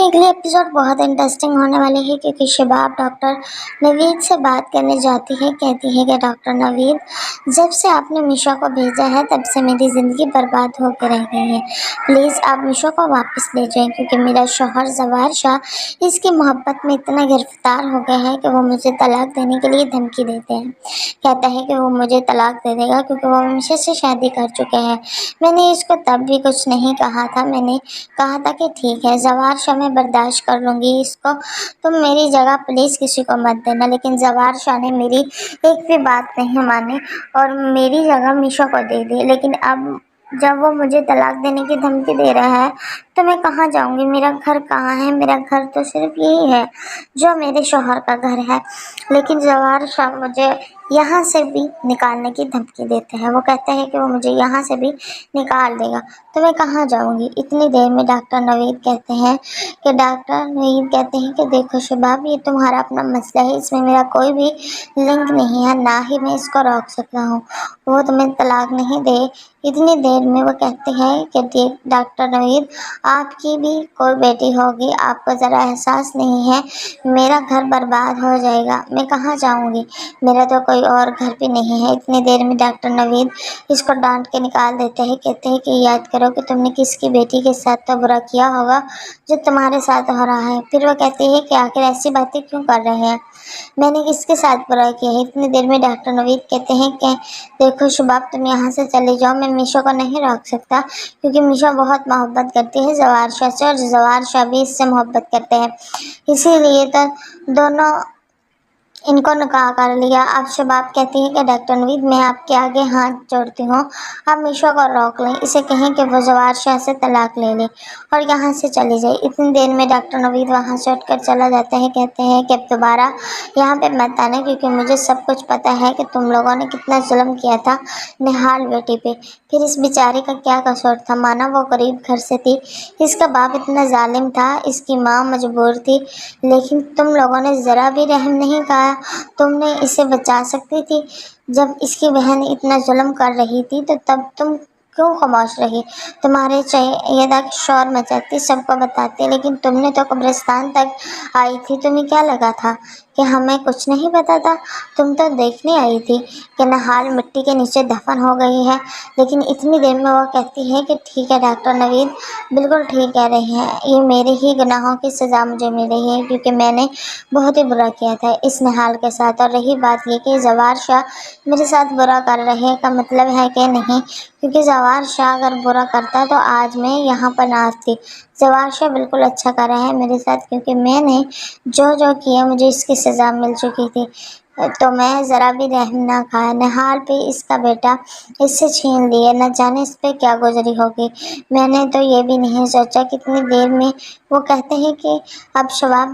अगले एपिसोड बहुत इंटरेस्टिंग होने वाले है क्योंकि शबाब डॉक्टर नवीद से बात करने जाती है। कहती है कि डॉक्टर नवीद, जब से आपने मीशा को भेजा है तब से मेरी ज़िंदगी बर्बाद होकर रह गई है। प्लीज़ आप मीशा को वापस ले जाएं क्योंकि मेरा शौहर जवार शाह इसकी मोहब्बत में इतना गिरफ्तार हो गया है कि वो मुझे तलाक देने के लिए धमकी देते हैं। कहता है कि वो मुझे तलाक दे देगा क्योंकि वो मीशा से शादी कर चुके हैं। मैंने इसको तब भी कुछ नहीं कहा था। मैंने कहा था कि ठीक है जवार शाह, मैं बर्दाश्त कर लूँगी इसको, तुम मेरी जगह प्लीज़ किसी को मत देना। लेकिन जवार शाह ने मेरी एक भी बात नहीं मानी और मेरी जगह मीशा को दे दी। लेकिन अब जब वो मुझे तलाक देने की धमकी दे रहा है तो मैं कहाँ जाऊँगी? मेरा घर कहाँ है? मेरा घर तो सिर्फ यही है जो मेरे शौहर का घर है। लेकिन जवार शाह मुझे यहाँ से भी निकालने की धमकी देते हैं। वो कहते हैं कि वो मुझे यहाँ से भी निकाल देगा, तो मैं कहाँ जाऊँगी? इतनी देर में डॉक्टर नवीद कहते हैं कि देखो शबाब, ये तुम्हारा अपना मसला है, इसमें मेरा कोई भी लिंक नहीं है, ना ही मैं इसको रोक सकता हूँ। वो तुम्हें तलाक नहीं दे। इतनी देर में वो कहते हैं कि डॉक्टर नवीद, आपकी भी कोई बेटी होगी, आपको ज़रा एहसास नहीं है, मेरा घर बर्बाद हो जाएगा, मैं कहाँ जाऊँगी? मेरा तो कोई और घर भी नहीं है। इतनी देर में डॉक्टर नवीद इसको डांट के निकाल देते हैं। कहते हैं कि याद करो कि तुमने किसकी बेटी के साथ तो बुरा किया होगा जो तुम्हारे साथ हो रहा है। फिर वो कहती है कि आखिर ऐसी बातें क्यों कर रहे हैं, मैंने किसके साथ बुरा किया है? इतनी देर में डॉक्टर नवीद कहते हैं कि देखो शबाब, तुम यहाँ से चले जाओ, मैं मीशा को नहीं रोक सकता क्योंकि मीशा बहुत मोहब्बत करती है जवार शाह से और जवार शाह भी इससे मोहब्बत करते हैं, इसीलिए तो दोनों इनको निकाह कर लिया। अब शबाब कहती है कि डॉक्टर नवीद, मैं आपके आगे हाथ जोड़ती हूँ, आप मीशा को रोक लें, इसे कहें कि वो जवार शाह से तलाक ले ले और यहाँ से चली जाए। इतनी देर में डॉक्टर नवीद वहाँ से उठकर चला जाता है। कहते हैं कि अब दोबारा यहाँ पे मत आना क्योंकि मुझे सब कुछ पता है कि तुम लोगों ने कितना जुल्म किया था निहाल बेटी पे। फिर इस बेचारे का क्या कसूर था? माना वो गरीब घर से थी, इसका बाप इतना जालिम था, इसकी माँ मजबूर थी, लेकिन तुम लोगों ने ज़रा भी रहम नहीं खाया। तुमने इसे बचा सकती थी। जब इसकी बहन इतना जुल्म कर रही थी तो तब तुम क्यों खामोश रही? तुम्हारे चाहिए था कि शोर मचाती, सबको बताती, लेकिन तुमने तो कब्रिस्तान तक आई थी। तुम्हें क्या लगा था कि हमें कुछ नहीं पता था? तुम तो देखने आई थी कि नहाल मिट्टी के नीचे दफन हो गई है। लेकिन इतनी देर में वो कहती है कि ठीक है डॉक्टर नवीद, बिल्कुल ठीक कह रहे हैं, ये मेरे ही गुनाहों की सज़ा मुझे मिल रही है क्योंकि मैंने बहुत ही बुरा किया था इस निहाल के साथ। और रही बात ये कि जवार शाह मेरे साथ बुरा कर रहे का मतलब है कि नहीं, क्योंकि जवार शाह अगर बुरा करता तो आज मैं यहाँ पर ना थी। जवार शाह बिल्कुल अच्छा कर रहा है मेरे साथ क्योंकि मैंने जो जो किया मुझे इसकी सज़ा मिल चुकी थी, तो मैं ज़रा भी रहम ना खाया। निहाल पे इसका बेटा इससे छीन लिए, न जाने इस पे क्या गुजरी होगी। मैंने तो ये भी नहीं सोचा। कितनी देर में वो कहते हैं कि अब शबाब